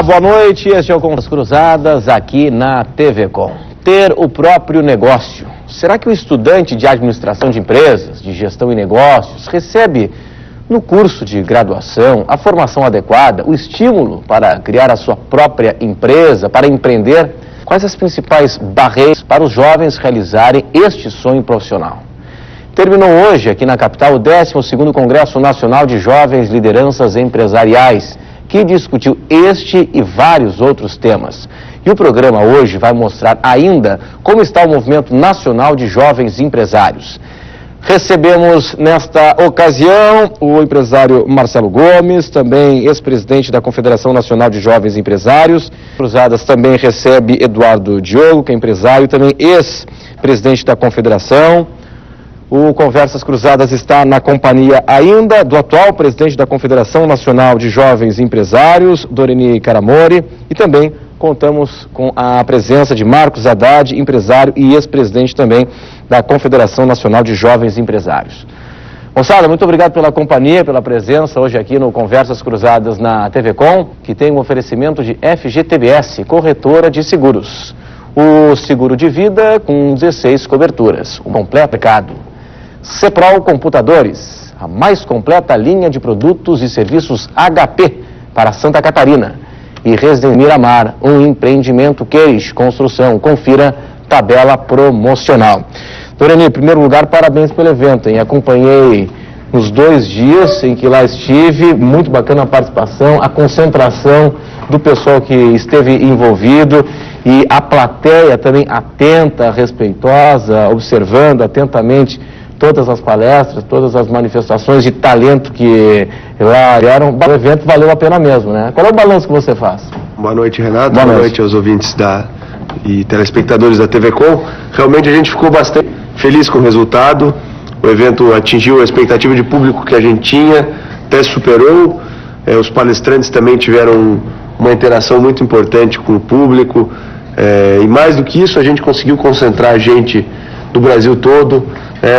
boa noite. Este é o Conversas Cruzadas aqui na TV Com. Ter o próprio negócio. Será que o estudante de administração de empresas, de gestão e negócios, recebe no curso de graduação a formação adequada, o estímulo para criar a sua própria empresa, para empreender? Quais as principais barreiras para os jovens realizarem este sonho profissional? Terminou hoje, aqui na capital, o 12º Congresso Nacional de Jovens Lideranças Empresariais, que discutiu este e vários outros temas. E o programa hoje vai mostrar ainda como está o movimento nacional de jovens empresários. Recebemos nesta ocasião o empresário Marcelo Gomes, também ex-presidente da Confederação Nacional de Jovens Empresários. Cruzadas também recebe Eduardo Diogo, que é empresário, também ex-presidente da Confederação. O Conversas Cruzadas está na companhia ainda do atual presidente da Confederação Nacional de Jovens Empresários, Doreni Caramori, e também contamos com a presença de Marcos Haddad, empresário e ex-presidente também da Confederação Nacional de Jovens Empresários. Moçada, muito obrigado pela companhia, pela presença hoje aqui no Conversas Cruzadas na TV Com, que tem um oferecimento de FGTBS, corretora de seguros. O seguro de vida com 16 coberturas, o completo mercado. Ceprol Computadores, a mais completa linha de produtos e serviços HP para Santa Catarina. E Residência Miramar, um empreendimento Queixe Construção. Confira tabela promocional. Doreni, em primeiro lugar, parabéns pelo evento, hein? Acompanhei nos 2 dias em que lá estive, muito bacana a participação, a concentração do pessoal que esteve envolvido e a plateia também atenta, respeitosa, observando atentamente todas as palestras, todas as manifestações de talento que lá eram. O evento valeu a pena mesmo, né? Qual é o balanço que você faz? Boa noite, Renato. Boa noite aos ouvintes e telespectadores da TV Com. Realmente a gente ficou bastante feliz com o resultado. O evento atingiu a expectativa de público que a gente tinha, até superou. Os palestrantes também tiveram uma interação muito importante com o público. E mais do que isso, a gente conseguiu concentrar a gente do Brasil todo,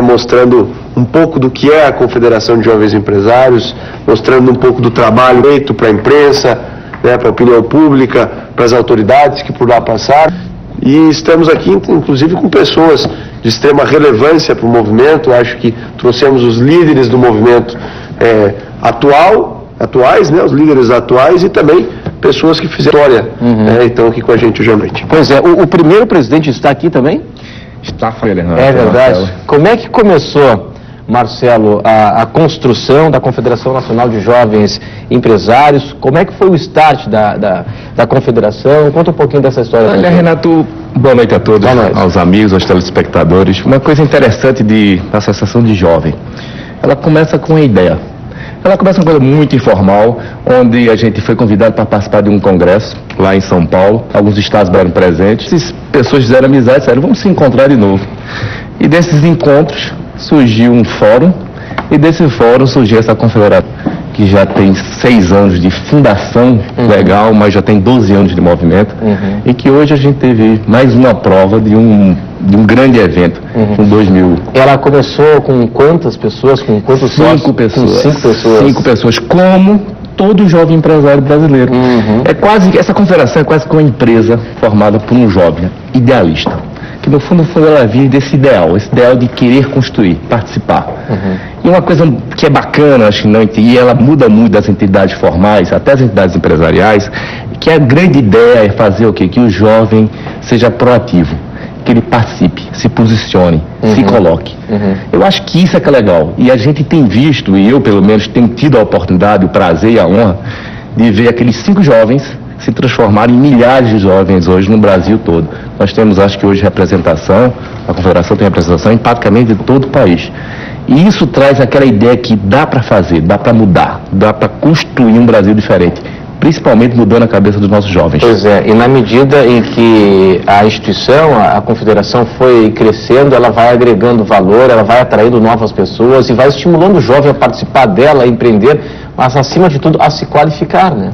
mostrando um pouco do que é a Confederação de Jovens Empresários, mostrando um pouco do trabalho feito para a imprensa, para a opinião pública, para as autoridades que por lá passaram. E estamos aqui, inclusive, com pessoas de extrema relevância para o movimento. Acho que trouxemos os líderes do movimento atuais, os líderes atuais, e também pessoas que fizeram história, estão aqui com a gente hoje à noite. Pois é, o primeiro presidente está aqui também? Está falando. É verdade. Marcelo. Como é que começou, Marcelo, a construção da Confederação Nacional de Jovens Empresários? Como é que foi o start da Confederação? Conta um pouquinho dessa história. Olha, Renato, boa noite a todos, aos amigos, aos telespectadores. Uma coisa interessante da Associação de Jovem, ela começa com uma ideia. Ela começa uma coisa muito informal, onde a gente foi convidado para participar de um congresso lá em São Paulo. Alguns estados eram presentes. As pessoas fizeram amizade, disseram, vamos se encontrar de novo. E desses encontros surgiu um fórum, e desse fórum surgiu essa confederação, que já tem 6 anos de fundação legal, mas já tem 12 anos de movimento, e que hoje a gente teve mais uma prova de um grande evento, com 2.000. Ela começou com quantas pessoas? Com quantos sócios? 5 pessoas. Com 5 pessoas. 5 pessoas, como todo jovem empresário brasileiro. Essa confederação é quase que uma empresa formada por um jovem idealista, que no fundo ela vive desse ideal, esse ideal de querer construir, participar. E uma coisa que é bacana, acho que não, e ela muda muito das entidades formais, até as entidades empresariais, que a grande ideia é fazer o quê? Que o jovem seja proativo, que ele participe, se posicione, se coloque. Eu acho que isso é que é legal. E a gente tem visto, e eu pelo menos tenho tido a oportunidade, o prazer e a honra de ver aqueles 5 jovens se transformarem em milhares de jovens hoje no Brasil todo. Nós temos, acho que hoje, representação, a Confederação tem representação em praticamente todo o país. E isso traz aquela ideia que dá para fazer, dá para mudar, dá para construir um Brasil diferente, principalmente mudando a cabeça dos nossos jovens. Pois é, e na medida em que a instituição, a confederação foi crescendo, ela vai agregando valor, ela vai atraindo novas pessoas e vai estimulando o jovem a participar dela, a empreender, mas acima de tudo a se qualificar, né?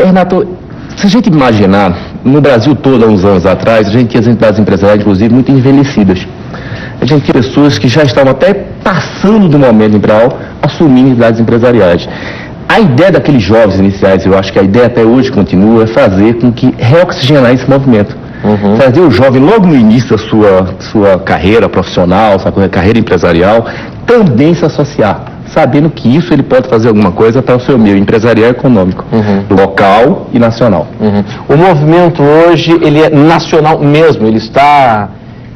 Renato, se a gente imaginar, no Brasil todo, há uns anos atrás, a gente tinha as entidades empresariais, inclusive, muito envelhecidas. A gente tinha pessoas que já estavam até passando do momento empresarial, assumindo entidades empresariais. A ideia daqueles jovens iniciais, eu acho que a ideia até hoje continua, é fazer com que reoxigenar esse movimento. Fazer o jovem, logo no início da sua carreira profissional, sua carreira empresarial, também se associar, sabendo que isso ele pode fazer alguma coisa para o seu meio empresarial e econômico, local e nacional. O movimento hoje, ele é nacional mesmo, ele está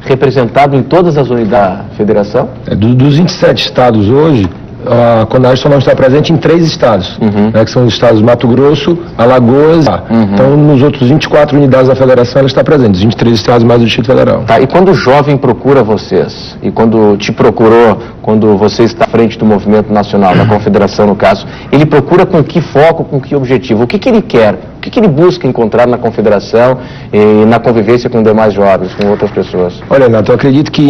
representado em todas as unidades da federação? Dos 27 estados hoje, a CONAGE só não está presente em 3 estados, né, que são os estados Mato Grosso, Alagoas. Então, nos outros 24 unidades da federação, ela está presente, os 23 estados mais o Distrito Federal. Tá, e quando o jovem procura vocês, e quando te procurou, quando você está à frente do movimento nacional, da confederação no caso, ele procura com que foco, com que objetivo? O que ele quer? O que ele busca encontrar na confederação e na convivência com demais jovens, com outras pessoas? Olha, Renato, eu acredito que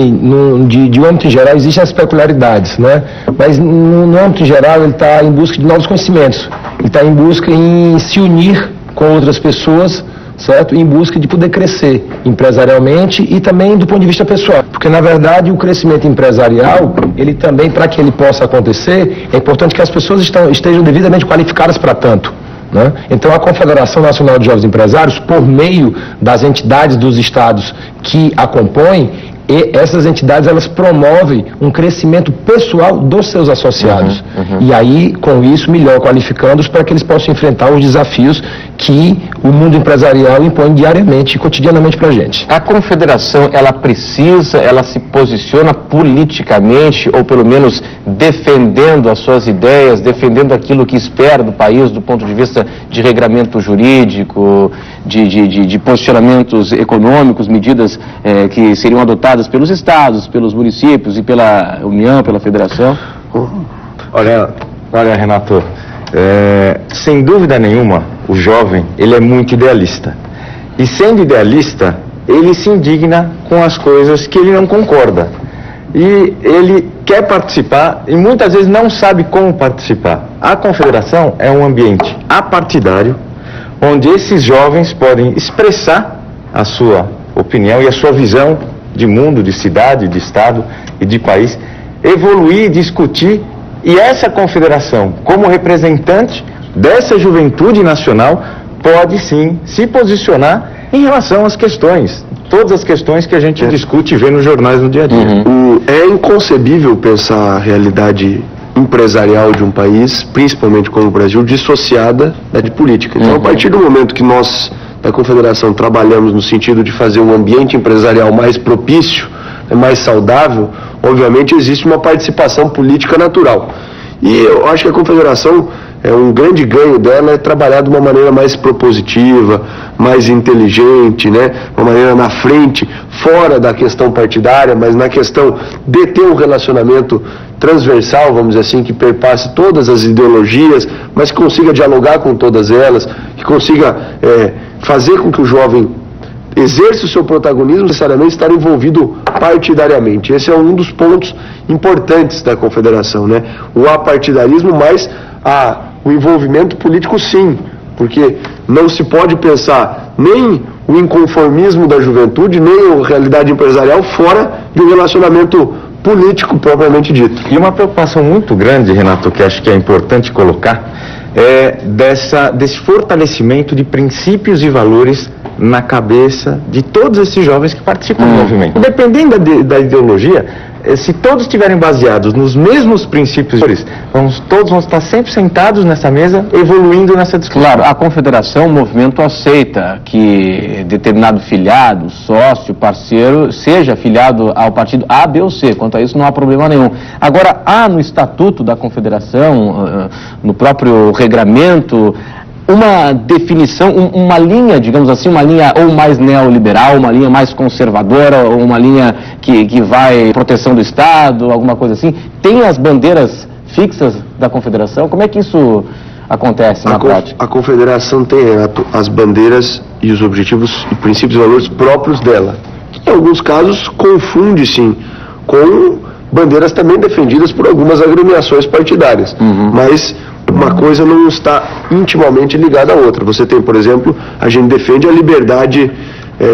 de âmbito em geral existem as peculiaridades, né? Mas no âmbito em geral ele está em busca de novos conhecimentos, ele está em busca em se unir com outras pessoas, certo? Em busca de poder crescer empresarialmente e também do ponto de vista pessoal. Porque, na verdade, o crescimento empresarial, ele também, para que ele possa acontecer, é importante que as pessoas estejam devidamente qualificadas para tanto. Né? Então, a Confederação Nacional de Jovens Empresários, por meio das entidades dos estados que a compõem, essas entidades elas promovem um crescimento pessoal dos seus associados. E aí, com isso, melhor qualificando-os para que eles possam enfrentar os desafios que o mundo empresarial impõe diariamente e cotidianamente para a gente. A confederação, ela se posiciona politicamente, ou pelo menos defendendo as suas ideias, defendendo aquilo que espera do país, do ponto de vista de regramento jurídico, de posicionamentos econômicos, medidas que seriam adotadas pelos estados, pelos municípios e pela União, pela federação? Olha, Renato, sem dúvida nenhuma, o jovem, ele é muito idealista. E sendo idealista, ele se indigna com as coisas que ele não concorda. E ele quer participar e muitas vezes não sabe como participar. A confederação é um ambiente apartidário, onde esses jovens podem expressar a sua opinião e a sua visão de mundo, de cidade, de estado e de país, evoluir, discutir, e essa confederação, como representante dessa juventude nacional, pode sim se posicionar em relação às questões, todas as questões que a gente discute e vê nos jornais no dia a dia. É inconcebível pensar a realidade empresarial de um país, principalmente como o Brasil, dissociada da de política. Então, a partir do momento que nós, da Confederação, trabalhamos no sentido de fazer um ambiente empresarial mais propício, mais saudável, obviamente existe uma participação política natural. E eu acho que a Confederação, um grande ganho dela é trabalhar de uma maneira mais propositiva, mais inteligente, né? Uma maneira na frente, fora da questão partidária, mas na questão de ter um relacionamento transversal, vamos dizer assim, que perpasse todas as ideologias, mas que consiga dialogar com todas elas, que consiga fazer com que o jovem exerça o seu protagonismo, necessariamente estar envolvido partidariamente. Esse é um dos pontos importantes da confederação, né? O apartidarismo, mas o envolvimento político, sim, porque não se pode pensar nem o inconformismo da juventude, nem a realidade empresarial fora de um relacionamento político propriamente dito. E uma preocupação muito grande, Renato, que acho que é importante colocar, desse fortalecimento de princípios e valores na cabeça de todos esses jovens que participam do movimento. Dependendo da ideologia, se todos estiverem baseados nos mesmos princípios, todos vão estar sempre sentados nessa mesa, evoluindo nessa discussão. Claro, a confederação, o movimento aceita que determinado filiado, sócio, parceiro, seja filiado ao partido A, B ou C. Quanto a isso não há problema nenhum. Agora, há no estatuto da confederação, no próprio regramento, uma definição, uma linha, digamos assim, uma linha ou mais neoliberal, uma linha mais conservadora, ou uma linha que vai proteção do Estado, alguma coisa assim. Tem as bandeiras fixas da confederação? Como é que isso acontece na prática? A confederação tem, Renato, as bandeiras e os objetivos e princípios e valores próprios dela. Em alguns casos, confunde, sim, com bandeiras também defendidas por algumas agremiações partidárias. Mas uma coisa não está intimamente ligada à outra. Você tem, por exemplo, a gente defende a liberdade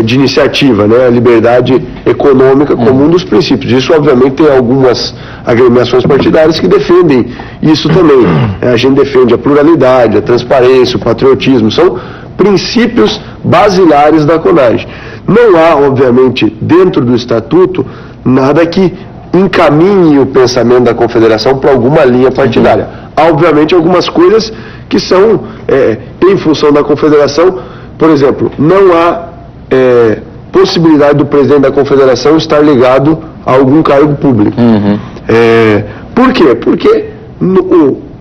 de iniciativa, né? A liberdade econômica como um dos princípios. Isso, obviamente, tem algumas agremiações partidárias que defendem isso também. A gente defende a pluralidade, a transparência, o patriotismo, são princípios basilares da CONAGE. Não há, obviamente, dentro do Estatuto, nada que encaminhe o pensamento da Confederação para alguma linha partidária. Há, obviamente, algumas coisas que são em função da Confederação. Por exemplo, não há possibilidade do presidente da Confederação estar ligado a algum cargo público. Por quê? Porque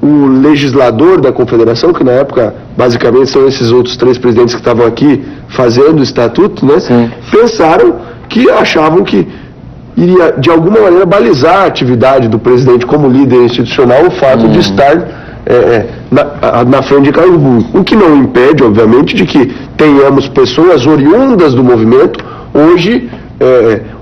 o legislador da Confederação, que na época basicamente são esses outros 3 presidentes que estavam aqui fazendo o estatuto, né, pensaram que achavam que iria de alguma maneira balizar a atividade do presidente como líder institucional o fato de estar na frente de cargo público. O que não impede, obviamente, de que tenhamos pessoas oriundas do movimento hoje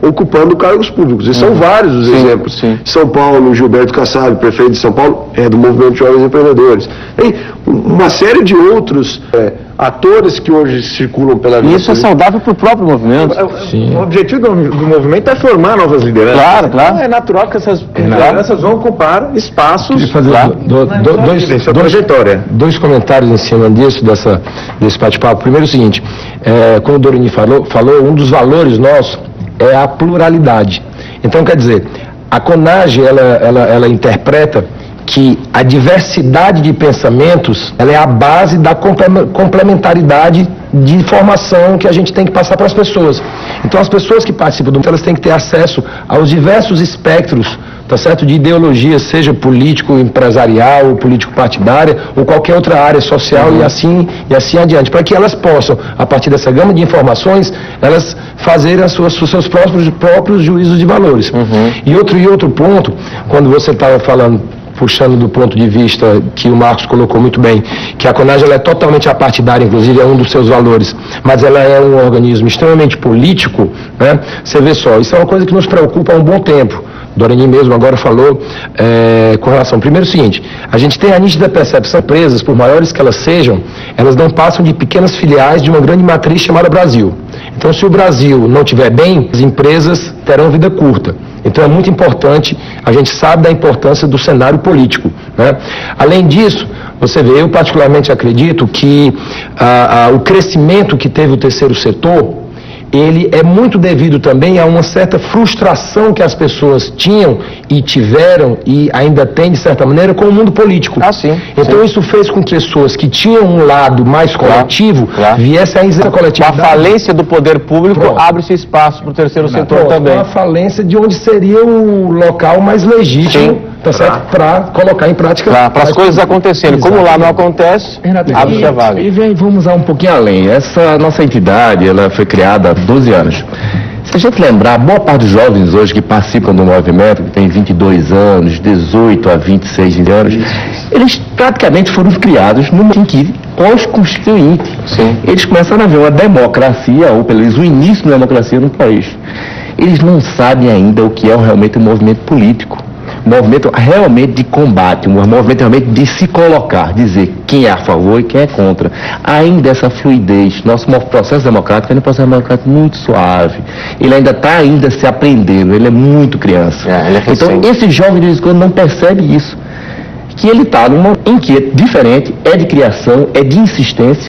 ocupando cargos públicos. E são vários os exemplos. São Paulo, Gilberto Kassab, prefeito de São Paulo, é do Movimento de Jovens Empreendedores. Tem uma série de outros atores que hoje circulam pela vida. E isso é saudável para o próprio movimento. O objetivo do movimento é formar novas lideranças. Claro, claro. É natural que essas lideranças vão ocupar espaços. Fazer dois comentários em cima disso, desse bate-papo. Primeiro, o seguinte: como o Dorani falou, um dos valores nossos é a pluralidade. Então, quer dizer, a CONAGE, ela interpreta que a diversidade de pensamentos, ela é a base da complementaridade de informação que a gente tem que passar para as pessoas. Então, as pessoas que participam do movimento, elas têm que ter acesso aos diversos espectros, tá certo, de ideologia, seja político, empresarial, ou político partidária, ou qualquer outra área social, e assim adiante, para que elas possam, a partir dessa gama de informações, elas fazerem os seus próprios juízos de valores. E outro ponto, quando você estava falando, puxando do ponto de vista que o Marcos colocou muito bem, que a CONAGE ela é totalmente apartidária, inclusive é um dos seus valores, mas ela é um organismo extremamente político, né? Você vê só, isso é uma coisa que nos preocupa há um bom tempo. Dorani mesmo agora falou com relação. Primeiro, o seguinte: a gente tem a nítida percepção, empresas, por maiores que elas sejam, elas não passam de pequenas filiais de uma grande matriz chamada Brasil. Então, se o Brasil não estiver bem, as empresas terão vida curta. Então, é muito importante, a gente sabe da importância do cenário político, né? Além disso, você vê, eu particularmente acredito que o crescimento que teve o terceiro setor, ele é muito devido também a uma certa frustração que as pessoas tinham e tiveram e ainda têm, de certa maneira, com o mundo político. Então isso fez com que pessoas que tinham um lado mais coletivo viessem a exercer a coletividade. Com a falência do poder público, abre-se espaço para o terceiro setor também. Com a falência de onde seria o local mais legítimo, tá certo? Para colocar em prática. Para as coisas acontecerem. Como lá não acontece, abre-se a vaga. E vamos um pouquinho além. Essa nossa entidade, ela foi criada há 12 anos. Se a gente lembrar, boa parte dos jovens hoje que participam do movimento, que tem 22 anos, 18 a 26 anos, eles praticamente foram criados no momento em que pós-constituinte, eles começaram a ver uma democracia, ou pelo menos o início da democracia no país. Eles não sabem ainda o que é realmente um movimento político. Um movimento realmente de combate, um movimento realmente de se colocar, dizer quem é a favor e quem é contra. Ainda essa fluidez, nosso processo democrático é um processo democrático muito suave. Ele ainda está se aprendendo, ele é muito criança. Então esse jovem de vez em quando não percebe isso. Que ele está numa em que é diferente, é de criação, é de insistência.